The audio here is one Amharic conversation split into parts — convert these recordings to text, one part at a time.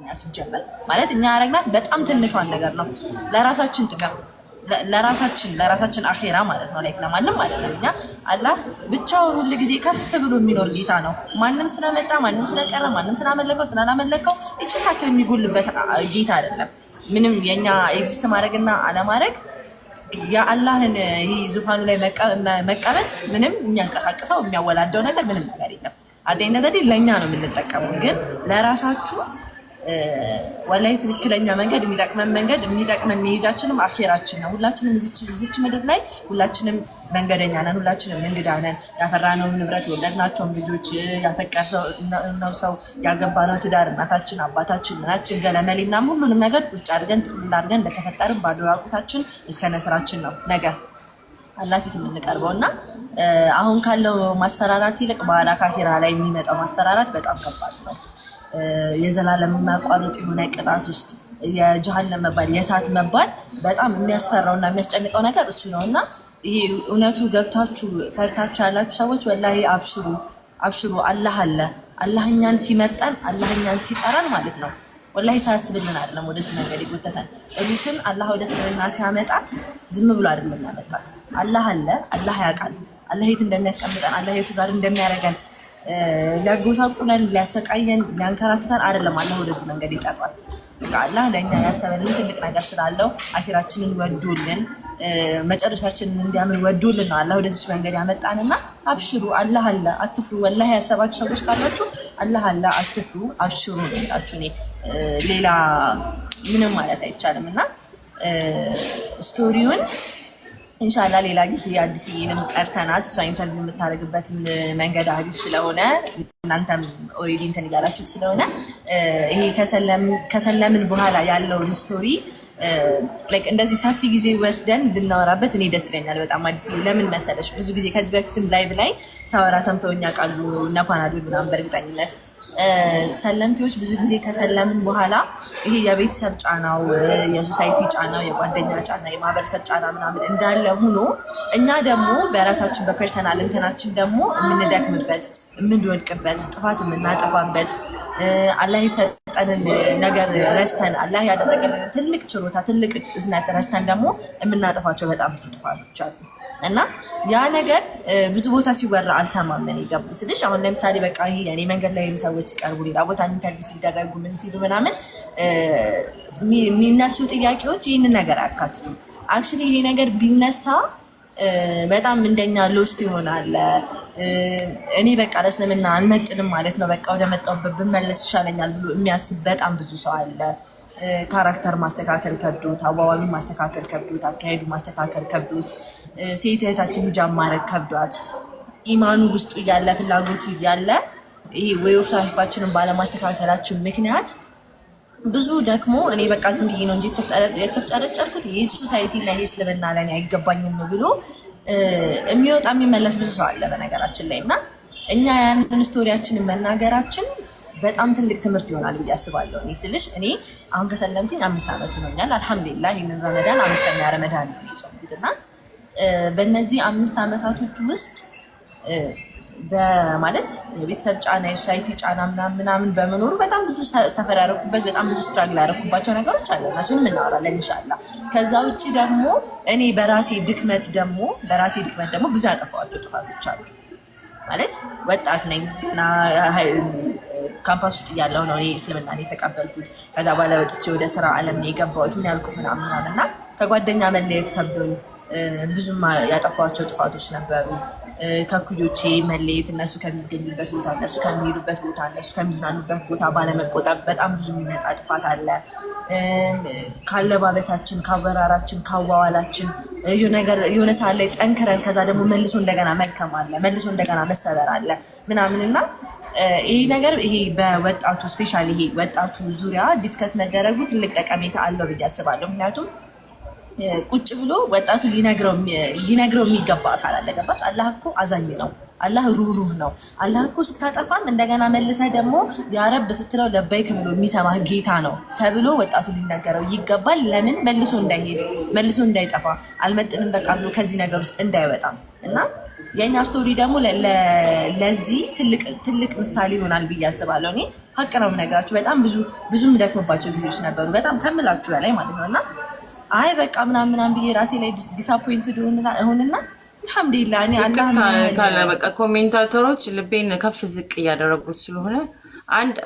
እኛ ሲጀመር ማለት እኛ ያረግናት በጣም ትንሿን ነገር ነው ለራሳችን ጥቅም ለራሳችን አኺራ ማለት ነው። ላይክ ለማንም አይደለም። እኛ አላህ ብቻውን ሁሉ ጊዜ ከፍ ብሎ የሚኖር ጌታ ነው። ማንም ስለመጣ ማንም ስለቀረ ማንም ስላመለከው ስላላመለከው እቺን ታክል የሚጎልበት ጌታ አይደለም። ምንም የኛ ኤግዚስት ማድረግና አለማድረግ የአላህን ይሄ ዙፋኑ ላይ መቀመጥ ምንም የሚያንቀሳቅሰው የሚያወላደው ነገር ምንም ነገር የለም። አደኝ ነገር ለኛ ነው የምንጠቀመው። ግን ለራሳችሁ ወላይ ትክክለኛ መንገድ የሚጠቅመን መሄጃችንም አኺራችን ነው። ሁላችንም እዚች ምድር ላይ ሁላችንም መንገደኛ ነን። ሁላችንም እንግዳ ነን። ያፈራነው ንብረት የወለድናቸውን ልጆች ያፈቀርነው ሰው ያገባነው ትዳር እናታችን አባታችን ምናችን ገለመሌና ሁሉንም ነገር ቁጭ አድርገን ጥቅል አድርገን እንደተፈጠርን ባዶ ራቁታችን እስከ ነስራችን ነው ነገር አላህ ፊት የምንቀርበውና አሁን ካለው ማስፈራራት ይልቅ በኋላ ከአኺራ ላይ የሚመጣው ማስፈራራት በጣም ከባድ ነው። የዘላለም ማቋረጥ የሆነ ቅጣት ውስጥ የጀሃነም መባል የእሳት መባል በጣም የሚያስፈራውና የሚያስጨንቀው ነገር እሱ ነውና ይሄ እውነቱ ገብታችሁ ፈርታችሁ ያላችሁ ሰዎች ወላሂ አብሽሩ አላህ አለ። አላህ እኛን ሲመርጠን አላህ እኛን ሲጠራን ማለት ነው ወላሂ ሳያስብልን አይደለም ወደዚህ መንገድ ይጎተታል። ሩትን አላህ ወደ እስልምና ሲያመጣት ዝም ብሎ አይደለም ያመጣት። አላህ አለ። አላህ ያውቃል። አላህ የት እንደሚያስቀምጠን አላህ የቱ ጋር እንደሚያደርገን ሊያጎሳቁለን ሊያሰቃየን ሊያንከራትተን አይደለም አላህ ወደዚህ መንገድ ይጠራል። አላህ ለእኛ ያሰበልን ትልቅ ነገር ስላለው አኺራችንን ወዶልን መጨረሻችንን እንዲያምር ወዶልን ነው አላህ ወደዚህ መንገድ ያመጣንና አብሽሩ አላህ አለ አትፍሩ። ወላሂ ያሰባችሁ ሰዎች ካላችሁ አላህ አለ አትፍሩ አብሽሩ እንላችሁ። ሌላ ምንም ማለት አይቻልምና ስቶሪውን ኢንሻአላህ ሌላ ጊዜ አዲስንም ቀርተናት እሷ ኢንተርቪው የምታደርግበት መንገድ አሪፍ ስለሆነ እናንተም ኦሬዲ እንትን እያላችሁት ስለሆነ ይሄ ከሰለምን በኋላ ያለውን ስቶሪ ላይክ እንደዚህ ሰፊ ጊዜ ወስደን ብናወራበት እኔ ደስ ይለኛል በጣም። አዲስ ለምን መሰለሽ ብዙ ጊዜ ከዚህ በፊትም ላይቭ ላይ ሳወራ ሰምተውኛ ቃሉ ነፋናዱ ምናምን በእርግጠኝነት ሰለምቴዎች ብዙ ጊዜ ከሰለምን በኋላ ይሄ የቤተሰብ ጫናው የሶሳይቲ ጫናው የጓደኛ ጫና የማህበረሰብ ጫና ምናምን እንዳለ ሆኖ እኛ ደግሞ በራሳችን በፐርሰናል እንትናችን ደግሞ የምንደክምበት የምንወድቅበት ጥፋት የምናጠፋበት አላህ የሰጠንን ነገር ረስተን አላህ ያደረገልን ትልቅ ችሮታ ትልቅ እዝነት ረስተን ደግሞ የምናጠፋቸው በጣም ብዙ ጥፋቶች አሉ እና ያ ነገር ብዙ ቦታ ሲወራ አልሰማም። ምን ይገባ ስልሽ አሁን ለምሳሌ በቃ ይሄ እኔ መንገድ ላይ ሰዎች ሲቀርቡ ሌላ ቦታ ኢንተርቪው ሲደረጉ ምን ሲሉ ምናምን የሚነሱ ጥያቄዎች ይህንን ነገር አያካትቱም። አክቹዋሊ ይሄ ነገር ቢነሳ በጣም እንደኛ ሎስት ይሆናል። እኔ በቃ ለእስልምና አልመጥንም ማለት ነው በቃ ወደ መጣሁበት ብመለስ ይሻለኛል ብሎ የሚያስብ በጣም ብዙ ሰው አለ። ካራክተር ማስተካከል ከብዶት፣ አዋዋሉ ማስተካከል ከብዶት፣ አካሄዱ ማስተካከል ከብዶት፣ ሴት እህታችን ሂጃብ ማድረግ ከብዷት ኢማኑ ውስጡ እያለ ፍላጎቱ እያለ ይሄ ወይ ኦፍ ላይፋችንን ባለማስተካከላችን ምክንያት ብዙ ደግሞ እኔ በቃ ዝም ብዬ ነው እንጂ የተፍጨረጨርኩት ይሄ ሶሳይቲ እና ይሄ እስልምና ለኔ አይገባኝም ብሎ የሚወጣ የሚመለስ ብዙ ሰው አለ በነገራችን ላይ እና እኛ ያንን ስቶሪያችንን መናገራችን በጣም ትልቅ ትምህርት ይሆናል ብዬ አስባለሁ። እኔ ስልሽ እኔ አሁን ከሰለምኩኝ 5 ዓመት ሆኖኛል። አልሐምዱሊላህ ይሄንን ረመዳን 5ኛ ረመዳን ነው የጾምኩትና በእነዚህ 5 ዓመታቶች ውስጥ በማለት የቤተሰብ ጫና የሶሳይቲ ጫና ምናምን በመኖሩ በጣም ብዙ ሰፈር ያደረኩበት በጣም ብዙ ስትራግል ያደረኩባቸው ነገሮች አሉ። እነሱንም እናወራለን ኢንሻአላህ። ከዛ ውጪ ደግሞ እኔ በራሴ ድክመት ደግሞ ብዙ ያጠፋኋቸው ጥፋቶች አሉ። ማለት ወጣት ነኝ ገና ካምፓስ ውስጥ እያለሁ ነው እኔ እስልምናን የተቀበልኩት። ከዛ በኋላ ወጥቼ ወደ ስራ ዓለም ነው የገባሁት። ምን ያልኩት ምናምን እና ከጓደኛ መለየት ከብዶኝ ብዙም ያጠፋኋቸው ጥፋቶች ነበሩ። ከኩዮቼ መለየት፣ እነሱ ከሚገኙበት ቦታ እነሱ ከሚሄዱበት ቦታ እነሱ ከሚዝናኑበት ቦታ ባለመቆጠብ በጣም ብዙ የሚመጣ ጥፋት አለ። ካለባበሳችን፣ ካወራራችን፣ ካዋዋላችን የሆነ ሰዓት ላይ ጠንክረን ከዛ ደግሞ መልሶ እንደገና መልከም አለ፣ መልሶ እንደገና መሰበር አለ ምናምንና ይሄ ነገር ይሄ በወጣቱ ስፔሻሊ ይሄ ወጣቱ ዙሪያ ዲስከስ መደረጉ ትልቅ ጠቀሜታ አለው ብዬ አስባለሁ። ምክንያቱም ቁጭ ብሎ ወጣቱ ሊነግረው የሚገባ አካል አለ። ገባች? አላህ እኮ አዛኝ ነው። አላህ ሩህሩህ ነው። አላህ እኮ ስታጠፋም እንደገና መልሰህ ደግሞ ያረብ ስትለው ለበይክ ብሎ የሚሰማህ ጌታ ነው ተብሎ ወጣቱ ሊነገረው ይገባል። ለምን መልሶ እንዳይሄድ መልሶ እንዳይጠፋ አልመጥንም በቃ ብሎ ከዚህ ነገር ውስጥ እንዳይወጣ እና የኛ ስቶሪ ደግሞ ለዚህ ትልቅ ምሳሌ ይሆናል ብዬ አስባለሁ። እኔ ሀቅ ነው የምነግራችሁ። በጣም ብዙ የምደክምባቸው ጊዜዎች ነበሩ፣ በጣም ከምላችሁ በላይ ማለት ነው። እና አይ በቃ ምናምን ብዬ ራሴ ላይ ዲስአፖይንትድ ሆንና አልሐምዱሊላህ እኔ አላህ ካለ በቃ ኮሜንታተሮች ልቤን ከፍ ዝቅ እያደረጉት ስለሆነ አንድ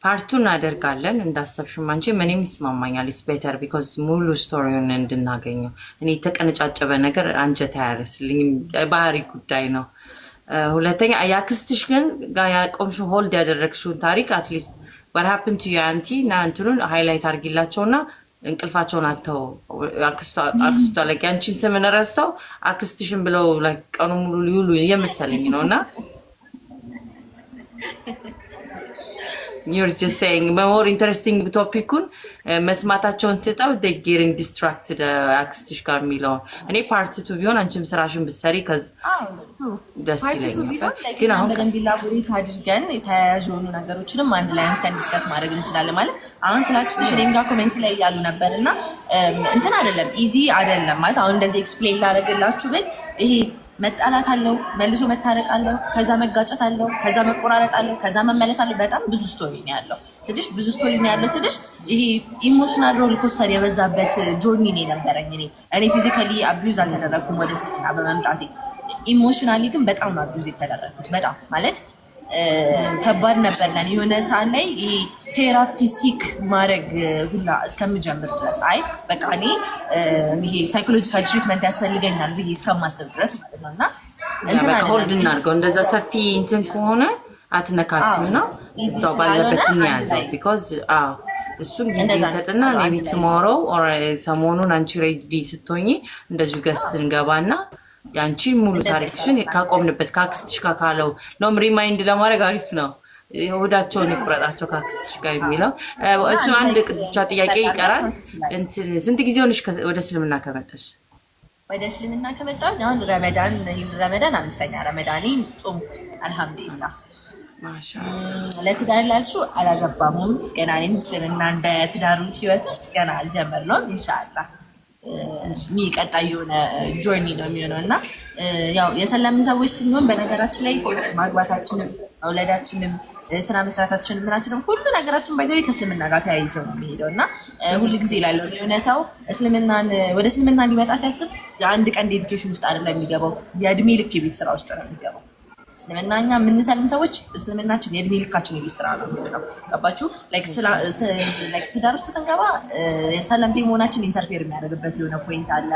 ፓርቱን እናደርጋለን እንዳሰብሽም አንቺ ምንም ይስማማኛል። ኢትስ ቤተር ቢኮዝ ሙሉ ስቶሪውን እንድናገኘው። እኔ የተቀነጫጨበ ነገር አንጀት አያረስልኝ፣ ባህሪ ጉዳይ ነው። ሁለተኛ የአክስትሽ ግን ጋር ያቆምሽ ሆልድ ያደረግሽውን ታሪክ አትሊስት what happened to your auntie እና እንትኑን ሃይላይት አድርጊላቸውና እንቅልፋቸውን አተው አክስቷ ላይ አንቺን ስምን ረስተው አክስትሽን ብለው ቀኑ ሙሉ ሊውሉ የመሰለኝ ነውና you're just saying more interesting ቶፒኩን መስማታቸውን ትጣው they getting distracted አክስትሽ ጋር የሚለው እኔ ፓርት 2 ቢሆን አንቺም ስራሽን ብትሰሪ ከዛ ደስ ይለኛል። ግን አሁን በደንብ ላቦሬት አድርገን የተያያዥ የሆኑ ነገሮችንም አንድ ላይ አንስተን ዲስከስ ማድረግ እንችላለን። ማለት አሁን ስለ አክስትሽ እኔም ጋር ኮሜንት ላይ ያሉ ነበርና እንትን አይደለም ኢዚ አይደለም ማለት አሁን እንደዚህ ኤክስፕሌን ላደርግላችሁ ብል ይሄ መጣላት አለው፣ መልሶ መታረቅ አለው፣ ከዛ መጋጨት አለው፣ ከዛ መቆራረጥ አለው፣ ከዛ መመለስ አለው። በጣም ብዙ ስቶሪ ነው ያለው ስልሽ ይሄ ኢሞሽናል ሮል ኮስተር የበዛበት ጆርኒ ነው የነበረኝ። እኔ ፊዚካሊ አቢዩዝ አልተደረኩም ወደ እስልምና በመምጣቴ፣ ኢሞሽናሊ ግን በጣም ነው አቢዩዝ የተደረኩት። በጣም ማለት ከባድ ነበር ለኔ። የሆነ ሰዓት ላይ ይሄ ቴራፒ ሲክ ማድረግ ሁላ እስከምጀምር ድረስ አይ በቃ እኔ ይሄ ሳይኮሎጂካል ትሪትመንት ያስፈልገኛል ብዬ እስከማስብ ድረስ ማለት ነው። እና እንትን አለ ሆልድ እናድርገው። እንደዛ ሰፊ እንትን ከሆነ አትነካቱና እዛው ባለበት እንያዘው። ቢኮዝ እሱን ጊዜ ሰጥና ሜቢ ቱሞሮው ኦር ሰሞኑን አንቺ ሬዲ ስትሆኚ እንደዚሁ ገስት እንገባና ያንቺ ሙሉ ታሪክሽን ካቆምንበት ካክስትሽ ጋር ካለው ነው ሪማይንድ ለማድረግ አሪፍ ነው። ወዳቸውን ይቁረጣቸው ካክስትሽ ጋር የሚለው እሱ አንድ ብቻ ጥያቄ ይቀራል። ስንት ጊዜ ሆነሽ ወደ እስልምና ከመጣሽ? ወደ እስልምና ከመጣሁ አሁን ረመዳን 5ኛ ረመዳኔን ጾም አልሐምዱሊላህ። ማሻአላህ። ለትዳር ላልሽው አላገባሙም ገና። እኔም እስልምና እንደ ትዳሩ ህይወት ውስጥ ገና አልጀመርነውም። ኢንሻአላህ የሚቀጣይ የሆነ ጆርኒ ነው የሚሆነው እና ያው የሰላምን ሰዎች ስንሆን በነገራችን ላይ ማግባታችንም መውለዳችንም ስራ መስራታችንም ምናችንም ሁሉ ነገራችን ባይዘው ከእስልምና ጋር ተያይዘው ነው የሚሄደው እና ሁሉ ጊዜ ላለው የሆነ ሰው ወደ እስልምና ሊመጣ ሲያስብ የአንድ ቀን ዴዲኬሽን ውስጥ አይደለም የሚገባው፣ የእድሜ ልክ የቤት ስራ ውስጥ ነው የሚገባው። እስልምና እኛ የምንሰልም ሰዎች እስልምናችን የእድሜ ልካችን የቤት ስራ ነው የሚሆነው። ገባችሁ? ትዳር ውስጥ ስንገባ ሰለምቴ መሆናችን ኢንተርፌር የሚያደርግበት የሆነ ፖይንት አለ።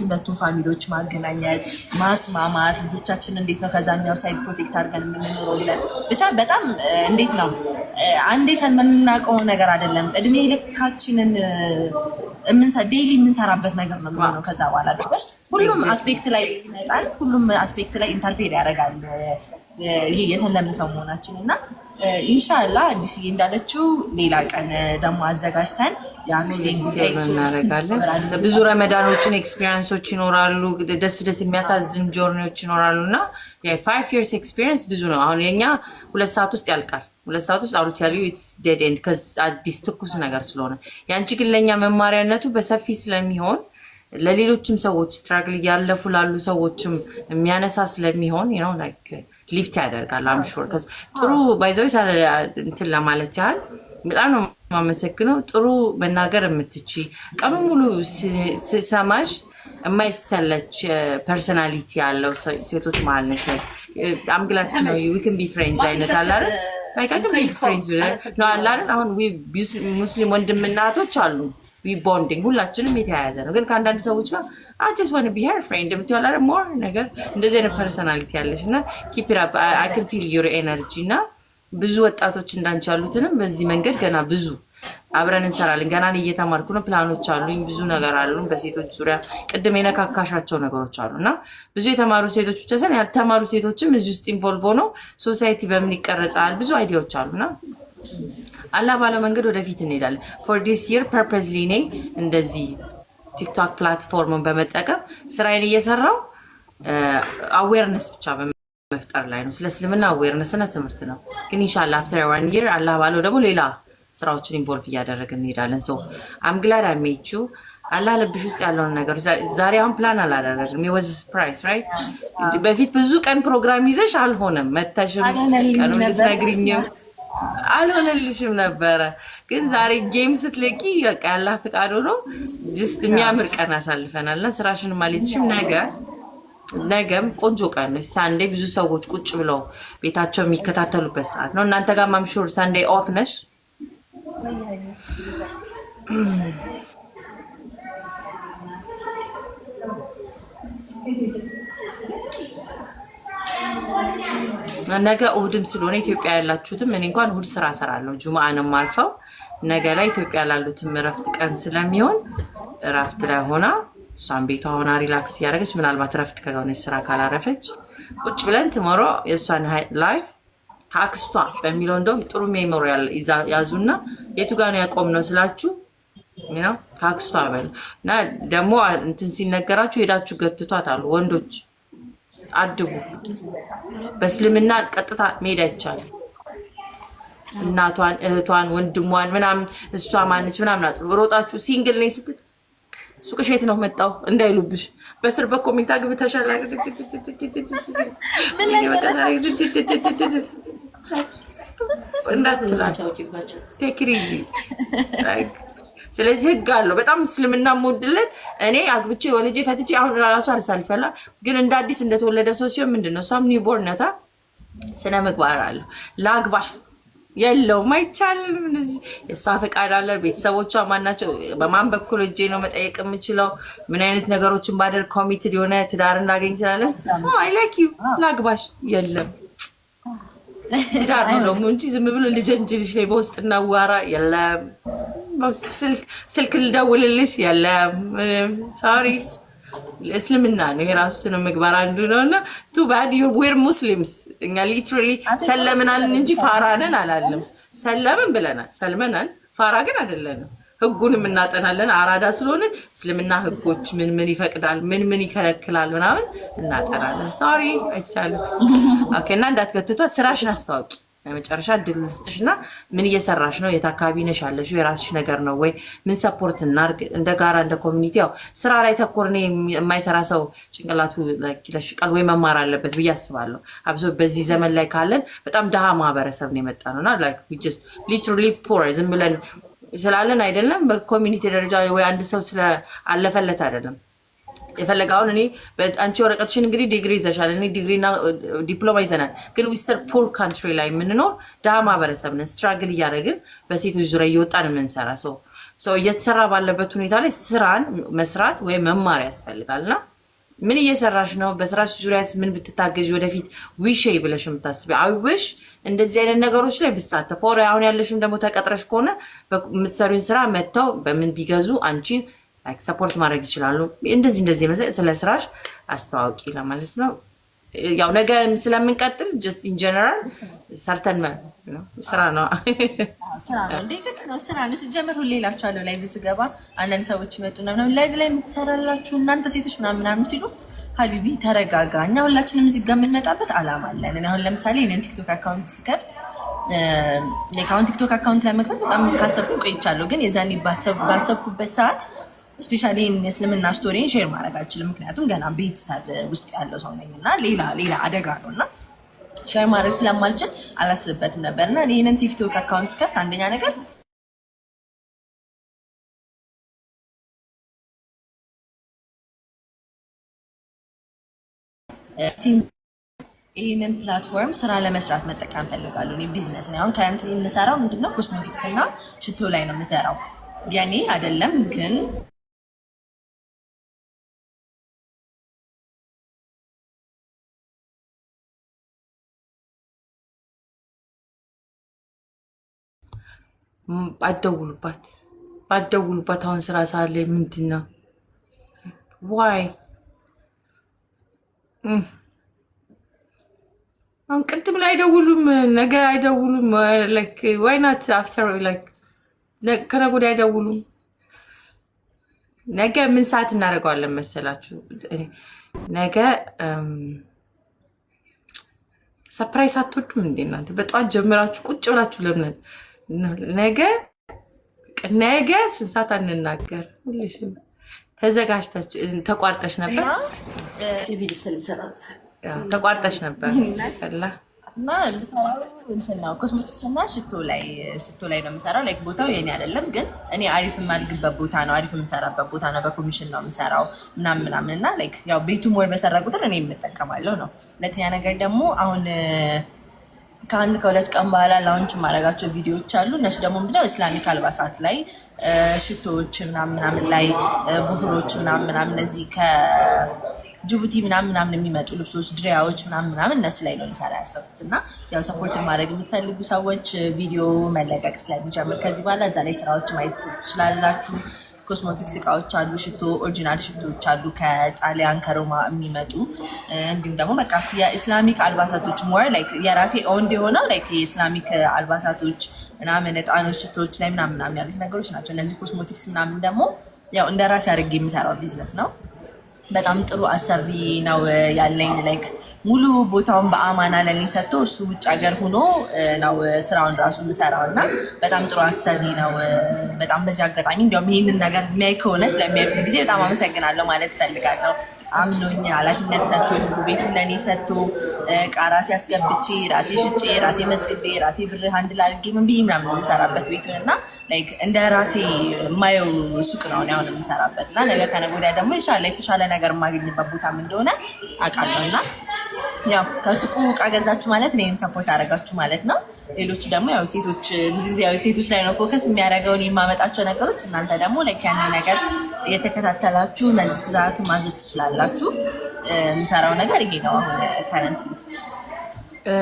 ሁለቱን ፋሚሊዎች ማገናኘት፣ ማስማማት፣ ልጆቻችን እንዴት ነው ከዛኛው ሳይድ ፕሮቴክት አድርገን የምንኖረው ብለን ብቻ በጣም እንዴት ነው አንዴ የምናውቀው ነገር አይደለም። እድሜ ልካችንን ዴይሊ የምንሰራበት ነገር ነው የሚሆነው። ከዛ በኋላ ገባሽ? ሁሉም አስፔክት ላይ ይመጣል፣ ሁሉም አስፔክት ላይ ኢንተርፌር ያደርጋል ይሄ የሰለምን ሰው መሆናችን እና ኢንሻአላህ አዲስዬ እንዳለችው ሌላ ቀን ደግሞ አዘጋጅተን የአክስቴን ጉዳይ እናደርጋለን። ብዙ ረመዳኖችን ኤክስፒሪየንሶች ይኖራሉ፣ ደስ የሚያሳዝን ጆርኒዎች ይኖራሉ እና የ5 years ኤክስፒሪየንስ ብዙ ነው። አሁን የኛ 2 ሰዓት ውስጥ ያልቃል። 2 ሰዓት ውስጥ አውል ቴል ዩ ኢትስ ዴድ ኤንድ አዲስ ትኩስ ነገር ስለሆነ ያንቺ ግን ለኛ መማሪያነቱ በሰፊ ስለሚሆን ለሌሎችም ሰዎች ስትራግል ያለፉ ላሉ ሰዎችም የሚያነሳ ስለሚሆን ላይክ ሊፍት ያደርጋል። አም ሹር ጥሩ ባይዘው እንትን ለማለት ያህል በጣም ነው የማመሰግነው። ጥሩ መናገር የምትቺ ቀኑ ሙሉ ስሰማሽ የማይሰለች ፐርሰናሊቲ ያለው ሴቶች ማለት ነሽ። I'm glad to know you. We can be friends አይነት አለ አይደል? Like I can be friends with her. ነው አለ አይደል? አሁን ሙስሊም ወንድምና እህቶች አሉ። we bonding ሁላችንም የተያያዘ ነው። ግን ከአንዳንድ ሰዎች ጋር I just want to be her friend የምትይው አይደል? more ነገር እንደዚህ አይነት ፐርሰናሊቲ ያለሽ እና keep it up. I can feel your energy እና ብዙ ወጣቶች እንዳንቺ ያሉትንም በዚህ መንገድ ገና ብዙ አብረን እንሰራለን። ገና እየተማርኩ ነው። ፕላኖች አሉኝ፣ ብዙ ነገር አሉኝ በሴቶች ዙሪያ። ቅድም የነካካሻቸው ነገሮች አሉና ብዙ የተማሩ ሴቶች ብቻ ሳይሆን ያልተማሩ ሴቶችም እዚህ ውስጥ ኢንቮልቭ ሆነው ሶሳይቲ በምን ይቀረጻል ብዙ አይዲያዎች አሉና አላህ ባለው መንገድ ወደፊት እንሄዳለን። for this year purposely ነኝ እንደዚህ ቲክቶክ ፕላትፎርምን በመጠቀም ስራዬን እየሰራው አዌርነስ ብቻ በመፍጠር ላይ ነው። ስለ እስልምና አዌርነስ እና ትምህርት ነው። ግን ኢንሻአላህ after 1 year አላህ ባለው ደግሞ ሌላ ስራዎችን ኢንቮልቭ እያደረግን እንሄዳለን። ሶ አም ግላድ አይ ሜት ዩ አላህ ልብሽ ውስጥ ያለውን ነገር ዛሬ አሁን ፕላን አላደረግም። it was a surprise right በፊት ብዙ ቀን ፕሮግራም ይዘሽ አልሆነም መተሽም ቀኑን ልትነግሪኝም አልሆነልሽም ነበረ። ግን ዛሬ ጌም ስትለቂ በቃ ያላህ ፍቃድ ሆኖ ጅስት የሚያምር ቀን አሳልፈናልና ስራሽን ማለትሽም ነገም ቆንጆ ቀን ነው። ሳንዴ ብዙ ሰዎች ቁጭ ብለው ቤታቸው የሚከታተሉበት ሰዓት ነው። እናንተ ጋር ማምሹር ሳንዴ ኦፍ ነሽ? ነገ እሑድም ስለሆነ ኢትዮጵያ ያላችሁትም እኔ እንኳን እሑድ ስራ እሰራለሁ። ጁምአንም አልፈው ነገ ላይ ኢትዮጵያ ላሉትም እረፍት ቀን ስለሚሆን እረፍት ላይ ሆና እሷን ቤቷ ሆና ሪላክስ እያደረገች ምናልባት እረፍት ከሆነች ስራ ካላረፈች ቁጭ ብለን ትሞሮ የእሷን ላይፍ ታክስቷ በሚለው እንደውም ጥሩ ሜሞሪ ያዙና የቱ ጋር ነው ያቆምነው ስላችሁ ነው ታክስቷ በል እና ደግሞ እንትን ሲነገራችሁ ሄዳችሁ ገትቷት አሉ ወንዶች አድቡ። በእስልምና ቀጥታ መሄድ አይቻልም። እናቷን እህቷን ወንድሟን ምናምን እሷ ማነች ምናምን አጥሩ ሮጣችሁ ሲንግል ነኝ ስትል ሱቅሽ የት ነው መጣው እንዳይሉብሽ በስር በኮሜንት አግብተሻል እንዳትላቸው ቴክ ኢት ኢዚ። ስለዚህ ህግ አለው በጣም እስልምና ሞድለት እኔ አግብቼ ወልጄ ፈትቼ አሁን ራሱ አልሳልፈላ ግን እንደ አዲስ እንደተወለደ ሰው ሲሆን ምንድነው ሳም ኒውቦርን ነታ ስነ ምግባር አለው ላግባሽ የለውም አይቻልም። የእሷ ፈቃድ አለ። ቤተሰቦቿ ማናቸው በማን በኩል እጄ ነው መጠየቅ የምችለው ምን አይነት ነገሮችን ባደር ኮሚትድ የሆነ ትዳር እናገኝ ይችላል። አይ ላይክ ዩ ላግባሽ የለም ትዳር ነው ደግሞ እንጂ ዝም ብሎ ልጀንጅልሽ ላይ በውስጥ እናዋራ የለም። በውስጥ ስልክ ልደውልልሽ የለም። ሶሪ እስልምና ነው የራሱ ስነ ምግባር አንዱ ነውና ቱ ባድ ዩ ዌር ሙስሊምስ እኛ ሊትራሊ ሰለምናልን እንጂ ፋራነን አላለም። ሰለምን ብለናል ሰልመናል ፋራ ግን አይደለንም። ህጉንም እናጠናለን አራዳ ስለሆነ እስልምና ህጎች ምን ይፈቅዳል ምን ይከለክላል ምናምን እናጠናለን። ሶሪ አይቻልም። ኦኬ እና እንዳትከትቷት ስራሽን አስተዋውቂ። መጨረሻ እድል ልስጥሽና ምን እየሰራሽ ነው? የት አካባቢ ነሽ ያለሽው? የራስሽ ነገር ነው ወይ? ምን ሰፖርት እናርግ? እንደ ጋራ እንደ ኮሚኒቲ ያው ስራ ላይ ተኮርኔ የማይሰራ ሰው ጭንቅላቱ ይለሽቃል ወይ መማር አለበት ብዬ አስባለሁ። አብሶ በዚህ ዘመን ላይ ካለን በጣም ደሃ ማህበረሰብ ነው የመጣ ነውና ላይክ ዊ ጀስት ሊትራሊ ፖር ዝም ብለን ስላለን አይደለም። በኮሚኒቲ ደረጃ ወይ አንድ ሰው ስለ አለፈለት አይደለም የፈለጋውን እኔ አንቺ ወረቀትሽን እንግዲህ ዲግሪ ይዘሻል እኔ ዲግሪና ዲፕሎማ ይዘናል። ግን ዊስተር ፖር ካንትሪ ላይ የምንኖር ደሃ ማህበረሰብ ነን። ስትራግል እያደረግን በሴቶች ዙሪያ እየወጣን የምንሰራ ሰው እየተሰራ ባለበት ሁኔታ ላይ ስራን መስራት ወይም መማር ያስፈልጋልና ምን እየሰራሽ ነው? በስራሽ ዙሪያ ምን ብትታገዥ ወደፊት ዊሽ ብለሽ የምታስቢ አይውሽ እንደዚህ አይነት ነገሮች ላይ ብሳተፍ ፎር አሁን ያለሽም ደግሞ ተቀጥረሽ ከሆነ በምትሰሪውን ስራ መተው በምን ቢገዙ አንቺን ላይክ ሰፖርት ማድረግ ይችላሉ። እንደዚህ መሰለኝ ስለ ስራሽ አስተዋውቂ ለማለት ነው። ያው ነገ ስለምንቀጥል ጀስት ኢን ጀነራል ሰርተን ስራ ነው እንዴት ነው ስራ ነው ሲጀምር ሁሌ እላችኋለሁ ላይ ብስገባ አንዳንድ ሰዎች ይመጡና ምናምን ላይ የምትሰራላችሁ እናንተ ሴቶች ምናምን ሲሉ ሀቢቢ ተረጋጋ። እኛ ሁላችንም እዚህ ጋር የምንመጣበት አላማ አለን። እኔ አሁን ለምሳሌ እኔን ቲክቶክ አካውንት ስከፍት ቲክቶክ አካውንት ላይ መክፈት በጣም ካሰብኩ ቆይቻለሁ። ግን የዛኔ ባሰብኩበት ሰዓት ስፔሻሊ እስልምና ስቶሪን ሼር ማድረግ አልችልም። ምክንያቱም ገና ቤተሰብ ውስጥ ያለው ሰው ነኝና ሌላ አደጋ ነውና ሼር ማድረግ ስለማልችል አላስብበትም ነበርና እኔን ቲክቶክ አካውንት ስከፍት አንደኛ ነገር ይህንን ፕላትፎርም ስራ ለመስራት መጠቀም ፈልጋለሁ። እኔ ቢዝነስ ነው አሁን ከረንትሊ የምሰራው ምንድነው ኮስሞቲክስ እና ሽቶ ላይ ነው የምሰራው። ያኔ አይደለም ግን ባደውሉባት አሁን ስራ ሰዓት ላይ ምንድን ነው ዋይ አሁን ቅድም ላይ አይደውሉም ነገ አይደውሉም ላይክ ዋይ ናት አፍተር ላይክ ከነገ ወዲያ አይደውሉም። ነገ ምን ሰዓት እናደርገዋለን መሰላችሁ? ነገ ሰርፕራይዝ አትወዱም እንዴ እናንተ? በጠዋት ጀምራችሁ ቁጭ ብላችሁ ለምን ነገ ስንት ሰዓት አንናገር? ሁልሽም ተዘጋጅተሽ ተቋርጠሽ ነበር ቪዲዮ ሰልሰላት ተቋርጠሽ ነበር አላ እና እንትና ኮስሞቲክስ እና ሽቶ ላይ ነው የምሰራው። ላይክ ቦታው የኔ አይደለም፣ ግን እኔ አሪፍ የማድግበት ቦታ ነው፣ አሪፍ የምሰራበት ቦታ ነው። በኮሚሽን ነው የምሰራው ምናምን እና ላይክ ያው ቤቱ ሞር በሰራ ቁጥር እኔ የምጠቀማለሁ ነው። ሁለተኛ ነገር ደግሞ አሁን ከአንድ ከሁለት ቀን በኋላ ላውንች ማድረጋቸው ቪዲዮዎች አሉ። እነሱ ደግሞ ምንድነው እስላሚክ አልባሳት ላይ ሽቶዎች ምናምን ላይ ቡህሮች ምናምን እነዚህ ጅቡቲ ምናምን የሚመጡ ልብሶች ድሪያዎች ምናምን እነሱ ላይ ነው ልሰራ ያሰብኩት። እና ያው ሰፖርት ማድረግ የምትፈልጉ ሰዎች ቪዲዮ መለቀቅ ስለሚጀምር ከዚህ በኋላ እዛ ላይ ስራዎች ማየት ትችላላችሁ። ኮስሞቲክስ እቃዎች አሉ፣ ሽቶ ኦሪጂናል ሽቶዎች አሉ ከጣሊያን ከሮማ የሚመጡ እንዲሁም ደግሞ በቃ የኢስላሚክ አልባሳቶች ሞር ላይክ የራሴ ኦንድ የሆነው ላይክ የኢስላሚክ አልባሳቶች ምናምን እጣኖች ሽቶዎች ላይ ምናምን ያሉት ነገሮች ናቸው። እነዚህ ኮስሞቲክስ ምናምን ደግሞ ያው እንደ ራሴ አድርጌ የሚሰራው ቢዝነስ ነው። በጣም ጥሩ አሰሪ ነው ያለኝ። ላይክ ሙሉ ቦታውን በአማና ለኔ ሰጥቶ እሱ ውጭ ሀገር ሆኖ ነው ስራውን ራሱ የምሰራው እና በጣም ጥሩ አሰሪ ነው። በጣም በዚህ አጋጣሚ እንዲያውም ይህንን ነገር የሚያይ ከሆነ ስለሚያይ ብዙ ጊዜ በጣም አመሰግናለሁ ማለት እፈልጋለሁ። አምኖኝ ኃላፊነት ሰጥቶ ሁሉ ቤቱን ለእኔ ሰጥቶ ዕቃ ራሴ አስገብቼ ራሴ ሽጬ ራሴ መዝግቤ ራሴ ብር አንድ ላድርጌ ምን ብዬ ምናምን የምሰራበት ቤቱን እና ላይክ እንደ ራሴ የማየው ሱቅ ነው አሁን የምሰራበት እና ነገር ከነገ ወዲያ ደግሞ ኢንሻላህ የተሻለ ነገር የማገኝበት ቦታም እንደሆነ አውቃለሁ። እና ያው ከሱቁ ዕቃ ገዛችሁ ማለት እኔንም ሰፖርት አደረጋችሁ ማለት ነው። ሌሎቹ ደግሞ ያው ሴቶች ብዙ ጊዜ ያው ሴቶች ላይ ነው ፎከስ የሚያደርገው የማመጣቸው ነገሮች። እናንተ ደግሞ ላይክ ያንን ነገር እየተከታተላችሁ መግዛት ማዘዝ ትችላላችሁ። የምሰራው ነገር ይሄ ነው። አሁን ከረንት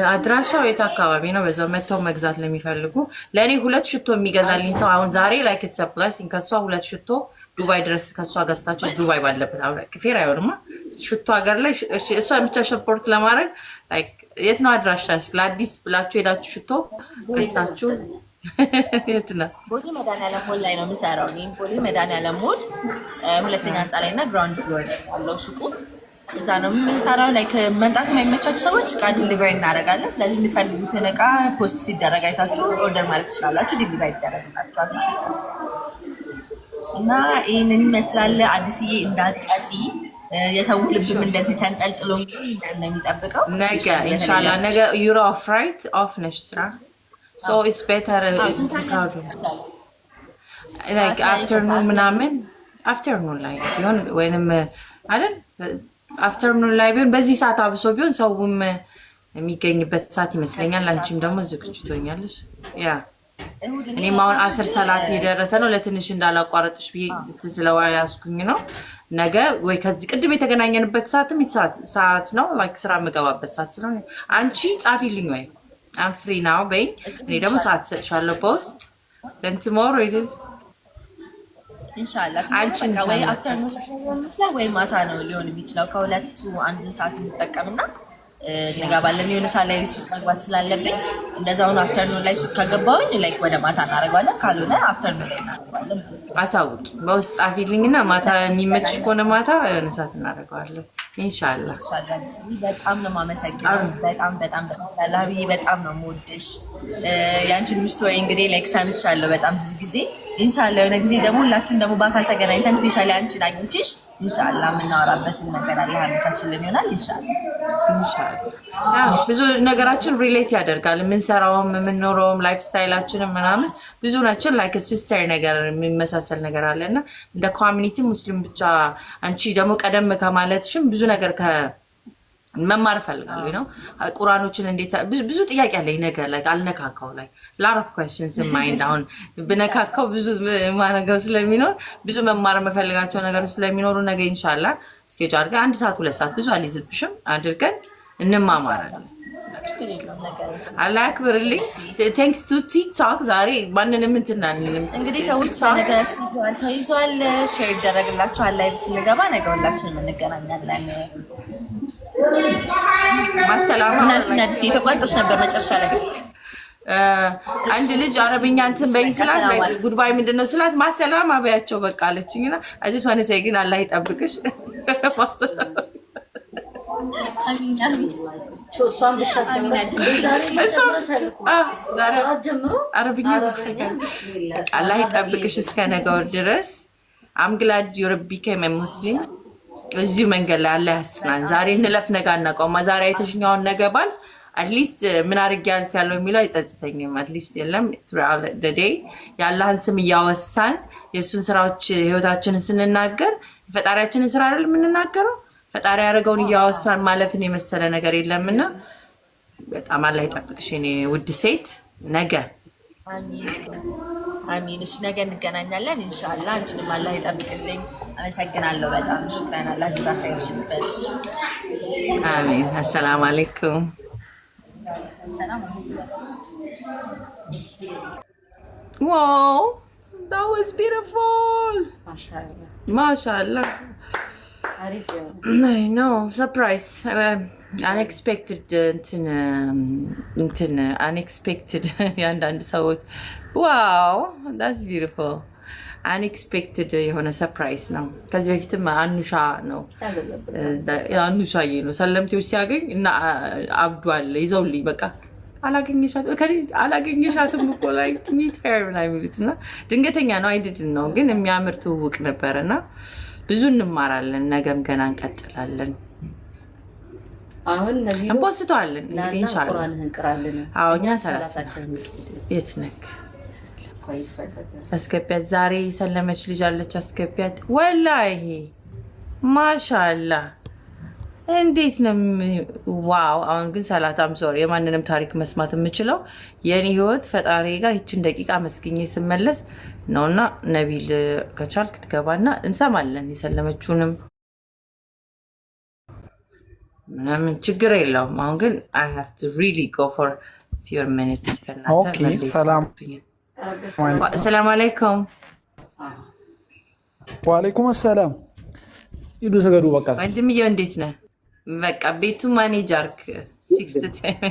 አድራሻው የት አካባቢ ነው? በዛው መተው መግዛት ለሚፈልጉ ለእኔ 2 ሽቶ የሚገዛልኝ ሰው አሁን ዛሬ ላይክ ኢትስ አ ብሌሲንግ ከሷ 2 ሽቶ ዱባይ ድረስ ከሷ ገዝታችሁ ዱባይ ባለበት አብረ ክፌር አይወርማ ሽቶ ሀገር ላይ እሷ ብቻ ሰፖርት ለማድረግ ላይክ የት ነው አድራሻሽ? ለአዲስ ብላችሁ ሄዳችሁ ሽቶ ገዝታችሁ የት ነው? ቦሌ መድኃኒዓለም ሞል ላይ ነው የምሰራው። እኔም ቦሌ መድኃኒዓለም ሞል ሁለተኛ ህንፃ ላይ እና ግራውንድ ፍሎር ላይ ያለው ሱቁ እዛ ነው የምሰራው። ላይክ መምጣት የማይመቻችሁ ሰዎች ዕቃ ዲሊቨሪ እናደርጋለን። ስለዚህ የምትፈልጉትን ዕቃ ፖስት ሲደረግ አይታችሁ ኦርደር ማድረግ ትችላላችሁ። ዲሊቨሪ ይደረግላችኋል ማለት ነው። እና ይህንን ይመስላል። አዲስዬ እንዳጠፊ የሰው ልብም እንደዚህ ተንጠልጥሎ ነው የሚጠብቀው። ነገ ኢንሻአላህ ነገ ዩሮ ኦፍ ራይት ኦፍ ነሽ ስራ ሶ ኢትስ ቤተር ላይክ አፍተርኑን ምናምን አፍተርኑን ላይ ቢሆን ወይንም አይደል አፍተርኑን ላይ ቢሆን በዚህ ሰዓት አብሶ ቢሆን ሰውም የሚገኝበት ሰዓት ይመስለኛል። አንቺም ደግሞ ዝግጁ ትሆኛለሽ። ያ እኔም አሁን 10 ሰዓት የደረሰ ነው። ለትንሽ እንዳላቋረጥሽ ብዬ ስለዋ ያስኩኝ ነው። ነገ ወይ ከዚህ ቅድም የተገናኘንበት ሰዓትም ሰዓት ነው ላይክ ስራ የምገባበት ሰዓት ስለሆነ አንቺ ጻፊልኝ ወይ አም ፍሪ ናው በይ። እኔ ደግሞ ሰዓት ሰጥሻለሁ በውስጥ then tomorrow it is ኢንሻአላህ ወይ አፍተርኑን ወይ ማታ ነው ሊሆን የሚችለው። ከሁለቱ አንዱን ሰዓት እንጠቀምና እንገባለን። የሆነ ሰዓት ላይ ሱቅ መግባት ስላለብኝ እንደዛው ነው። አፍተርኑን ላይ ሱቅ ከገባሁኝ ላይክ ወደ ማታ እናደርጋለን። ካልሆነ አፍተርኑን ላይ እናደርጋለን። አሳውቂ በውስጥ ጻፊልኝና ማታ የሚመችሽ ከሆነ ማታ የሆነ ሰዓት እናደርጋለን ኢንሻአላህ። በጣም ነው የማመሰግነው። በጣም ላላቢ በጣም ነው የምወድሽ። ያንቺን ስቶሪ እንግዲህ ላይክ ሰምቻለሁ በጣም ብዙ ጊዜ። ኢንሻአላህ የሆነ ጊዜ ደግሞ ሁላችን ደግሞ በአካል ተገናኝተን ስፔሻሊ አንቺን አግኝቼሽ ኢንሻአላህ የምናወራበትን ነገር አለ ያመቻችልን ይሆናል ኢንሻአላህ። ብዙ ነገራችን ሪሌት ያደርጋል። የምንሰራውም የምንኖረውም ላይፍ ስታይላችንም ምናምን ብዙ ናችን ላይክ ሲስተር ነገር የሚመሳሰል ነገር አለና እንደ ኮሚኒቲ ሙስሊም ብቻ አንቺ ደግሞ ቀደም ከማለትሽም ብዙ ነገር መማር ፈልጋለሁ ነው። ቁርአኖችን እንዴት ብዙ ጥያቄ አለኝ ነገር ላይ አልነካካው ላይ lot of questions in mind አሁን ብነካካው ብዙ ማረጋው ስለሚኖር ብዙ መማር መፈልጋቸው ነገር ስለሚኖሩ ነገ ኢንሻአላህ ስኬጁል አድርገን 1 ሰዓት 2 ሰዓት ብዙ አልይዝብሽም አድርገን እንማማራለን። አላህ ያክብርልኝ። ቴንክስ ቱ ቲክቶክ ዛሬ ማንንም እንትናንንም እንግዲህ ሰዎች ነገ ስኬጁል ተይዟል። ሼር ይደረግላችኋል። ላይቭ ስንገባ ነገ ሁላችንም እንገናኛለን። ማሰላም እናሽና ዲሲ ተቋርጦሽ ነበር መጨረሻ ላይ አንድ ልጅ አረብኛ እንትን በይ ስላት ላይ ጉድባይ ምንድነው ስላት ማሰላም አበያቸው በቃ አለችኝና አጂስ ዋነ ሳይ ግን አላህ ይጠብቅሽ። ማሰላም አሚና ቾሷን ብታስተምራ ዛሬ አረብኛ አላህ ይጠብቅሽ እስከ ነገው ድረስ I'm glad you became a Muslim. እዚሁ መንገድ ላይ አላህ ያስናን። ዛሬ እንለፍ ነገ አናውቀውም። ዛሬ አይተሽኛውን ነገ ባል አትሊስት ምን አድርጌ ያልፋለሁ የሚለው አይጸጽተኝም። አትሊስት የለም throughout the day የአላህን ስም እያወሳን የእሱን ስራዎች ህይወታችንን ስንናገር ፈጣሪያችንን ስራ አይደል የምንናገረው? ፈጣሪ ያደረገውን እያወሳን ማለፍን የመሰለ ነገር የለምና በጣም አላህ ይጠብቅሽ የኔ ውድ ሴት። ነገ አሚን። እሺ ነገ እንገናኛለን ኢንሻአላህ። አንቺንም አላህ ይጠብቅልኝ። አመሰግናለሁ በጣም ሽክራን። አላህ ጀዛኸይር ይክፈልሽ። አሚን። አሰላሙ አለይኩም። ሰላም። Wow, that was beautiful. ማሻአላ MashaAllah. አሪፍ ነው። I know, surprise. Unexpected unexpected ያንዳንድ ሰዎች wow, that's beautiful. Unexpected የሆነ ሰርፕራይዝ ነው። ከዚህ በፊትም አኑሻ ነው አኑሻዬ ነው ሰለምቴዎች ሲያገኝ እና አብዷል ይዘውልኝ በቃ አላገኘሻትም እኮ ላይ ሚት ሄር ምናምን የሚሉትና ድንገተኛ ነው አይድድን ነው ግን የሚያምር ትውውቅ ነበርና ብዙ እንማራለን። ነገም ገና እንቀጥላለን። አሁን ነብዩ እንፖስተዋለን እንግዲህ ኢንሻአላህ ቁርአን እንቀራለን። አዎ እኛ ሰላታችን የት ነክ አስገቢያት። ዛሬ ሰለመች ልጅ አለች አስገቢያት። ወላሂ ማሻአላህ እንዴት ነው ዋው። አሁን ግን ሰላታም ዞር የማንንም ታሪክ መስማት የምችለው የኔ ህይወት ፈጣሪ ጋር ይችን ደቂቃ መስግኜ ስመለስ ነውና ነቢል ከቻልክ ትገባና እንሰማለን የሰለመችውንም ምናምን ችግር የለውም። አሁን ግን I have to really go for a few minutes። ኦኬ ሰላም ሰላም አለይኩም። ወአለይኩም ሰላም። ይዱ ሰገዱ በቃ ወንድምዬ እንዴት ነህ? በቃ ቤቱ ማኔጅ አርክ 6 to 10